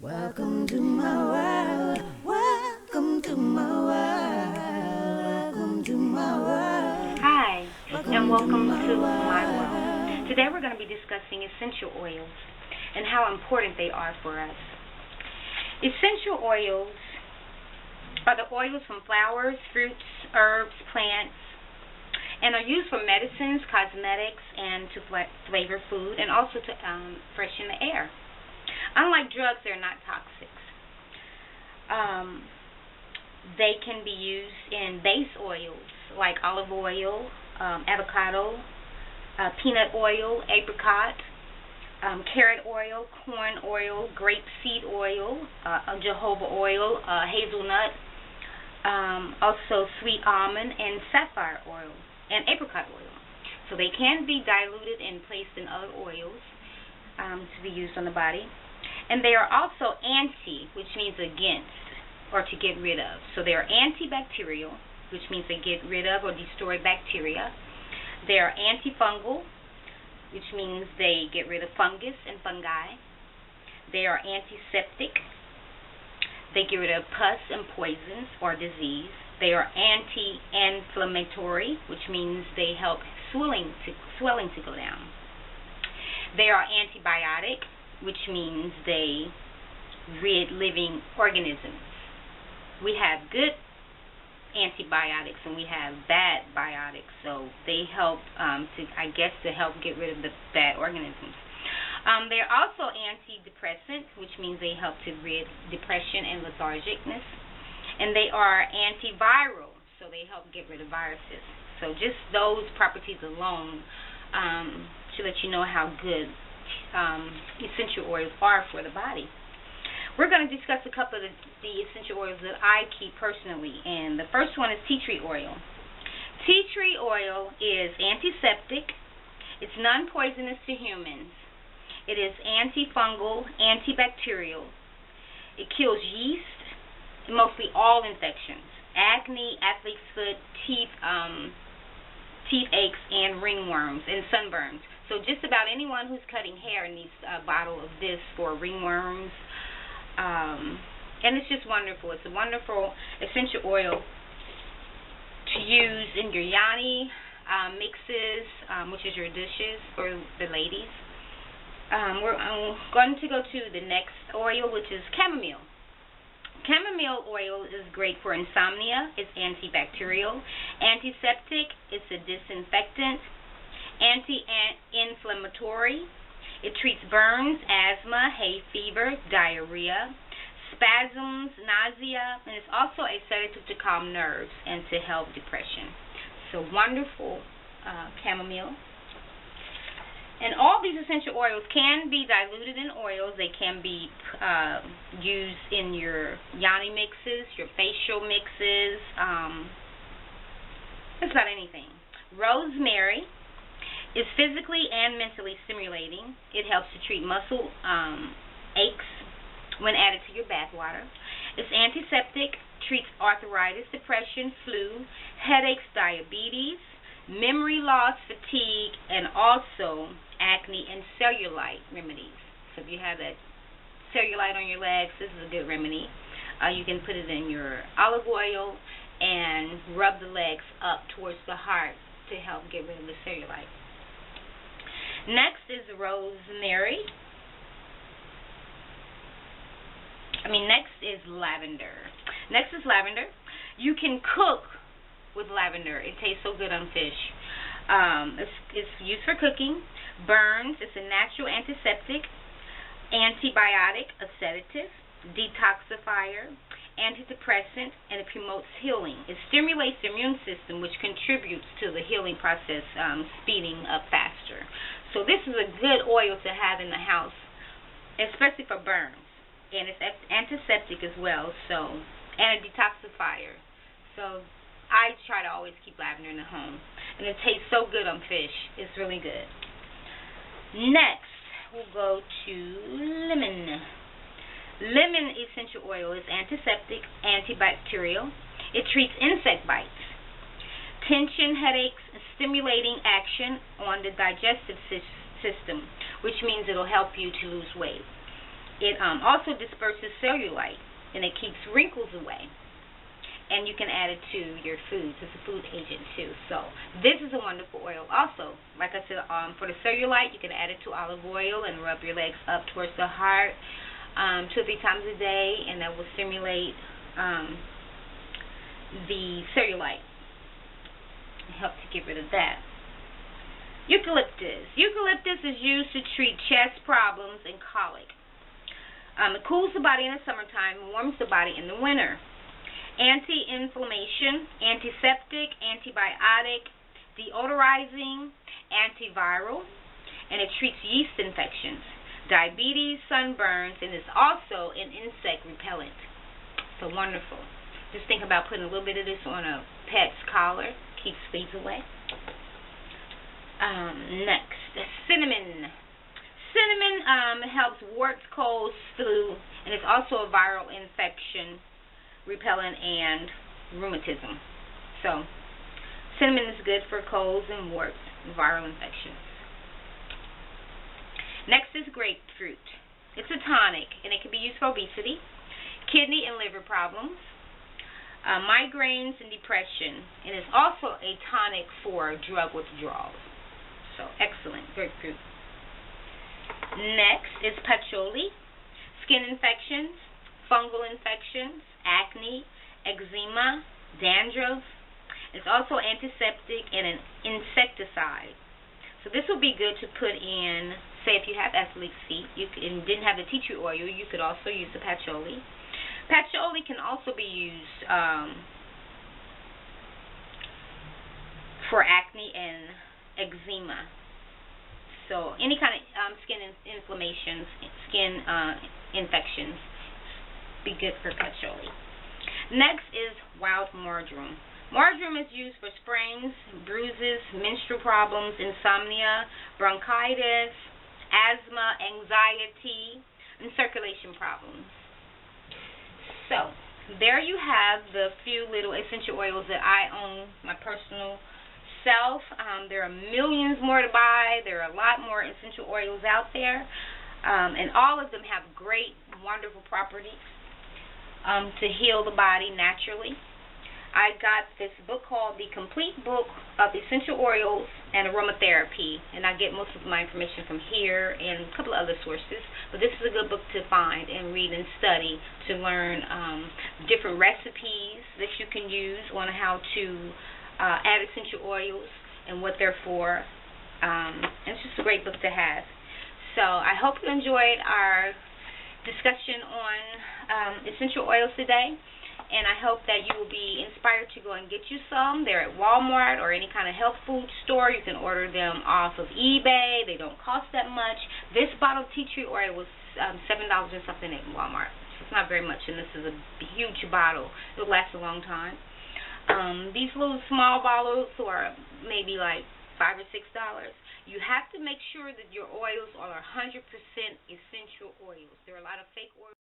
Welcome to my world. Welcome to my world. Welcome to my world. Hi, and welcome to my world. Today we're going to be discussing essential oils and how important they are for us. Essential oils are the oils from flowers, fruits, herbs, plants, and are used for medicines, cosmetics, and to flavor food, and also to freshen the air. Unlike drugs, they're not toxic. They can be used in base oils like olive oil, avocado, peanut oil, apricot, carrot oil, corn oil, grapeseed oil, jojoba oil, hazelnut, also sweet almond, and sapphire oil, and apricot oil. So they can be diluted and placed in other oils to be used on the body. And they are also anti, which means against, or to get rid of. So they are antibacterial, which means they get rid of or destroy bacteria. They are antifungal, which means they get rid of fungus and fungi. They are antiseptic. They get rid of pus and poisons or disease. They are anti-inflammatory, which means they help swelling to go down. They are antibiotic, which means they rid living organisms. We have good antibiotics and we have bad biotics, so they help to help get rid of the bad organisms. They're also antidepressant, which means they help to rid depression and lethargicness. And they are antiviral, so they help get rid of viruses. So just those properties alone to let you know how good essential oils are for the body. We're going to discuss a couple of the essential oils that I keep personally, and the first one is tea tree oil. Tea tree oil is antiseptic. It's non-poisonous to humans. It is antifungal, antibacterial. It kills yeast, and mostly all infections, acne, athlete's foot, teeth aches, and ringworms, and sunburns. So just about anyone who's cutting hair needs a bottle of this for ringworms. And it's just wonderful. It's a wonderful essential oil to use in your yoni mixes, which is your dishes for the ladies. I'm going to go to the next oil, which is chamomile. Chamomile oil is great for insomnia. It's antibacterial, antiseptic. It's a disinfectant, anti-inflammatory. It treats burns, asthma, hay fever, diarrhea, spasms, nausea, and it's also a sedative to calm nerves and to help depression. So wonderful chamomile. And all these essential oils can be diluted in oils. They can be used in your yoni mixes, your facial mixes, just about anything. Rosemary is physically and mentally stimulating. It helps to treat muscle aches when added to your bath water. It's antiseptic, treats arthritis, depression, flu, headaches, diabetes, memory loss, fatigue, and also acne and cellulite remedies. So if you have that cellulite on your legs, this is a good remedy. You can put it in your olive oil and rub the legs up towards the heart to help get rid of the cellulite. Next is rosemary. Next is lavender. You can cook with lavender. It tastes so good on fish. It's used for cooking, burns. It's a natural antiseptic, antibiotic, a sedative, detoxifier, antidepressant, and it promotes healing. It stimulates the immune system, which contributes to the healing process, speeding up faster. So this is a good oil to have in the house, especially for burns. And it's antiseptic as well, and a detoxifier. So I try to always keep lavender in the home. And it tastes so good on fish. It's really good. Next, we'll go to lemon. Lemon essential oil is antiseptic, antibacterial. It treats insect bites, tension, headaches, stimulating action on the digestive system, which means it'll help you to lose weight. It also disperses cellulite, and it keeps wrinkles away. And you can add it to your foods. It's a food agent too. So this is a wonderful oil. Also, like I said, for the cellulite, you can add it to olive oil and rub your legs up towards the heart 2 or 3 times a day, and that will stimulate the cellulite and help to get rid of that. Eucalyptus. Eucalyptus is used to treat chest problems and colic. It cools the body in the summertime and warms the body in the winter. Anti-inflammation, antiseptic, antibiotic, deodorizing, antiviral, and it treats yeast infections, diabetes, sunburns, and is also an insect repellent. So wonderful. Just think about putting a little bit of this on a pet's collar, keeps fleas away. Next, cinnamon. Cinnamon helps warts, colds, flu, and it's also a viral infection repellent and rheumatism. So cinnamon is good for colds and warts and viral infections. Next is grapefruit. It's a tonic, and it can be used for obesity, kidney and liver problems, migraines and depression, and it's also a tonic for drug withdrawals. So excellent, grapefruit. Next is patchouli. Skin infections, fungal infections, acne, eczema, dandruff. It's also antiseptic and an insecticide. So this will be good to put in, say if you have athlete's feet and didn't have the tea tree oil, you could also use the patchouli. Patchouli can also be used for acne and eczema. So any kind of skin inflammations, skin infections, be good for patchouli. Next is wild marjoram. Marjoram is used for sprains, bruises, menstrual problems, insomnia, bronchitis, asthma, anxiety, and circulation problems. So there you have the few little essential oils that I own, my personal self. There are millions more to buy. There are a lot more essential oils out there, and all of them have great, wonderful properties to heal the body naturally. I got this book called The Complete Book of Essential Oils and Aromatherapy, and I get most of my information from here and a couple of other sources. But this is a good book to find and read and study to learn different recipes that you can use on how to add essential oils and what they're for. It's just a great book to have. So I hope you enjoyed our discussion on essential oils today. And I hope that you will be inspired to go and get you some. They're at Walmart or any kind of health food store. You can order them off of eBay. They don't cost that much. This bottle of tea tree oil was $7 or something at Walmart. So it's not very much, and this is a huge bottle. It'll last a long time. These little small bottles are maybe like $5 or $6. You have to make sure that your oils are 100% essential oils. There are a lot of fake oils.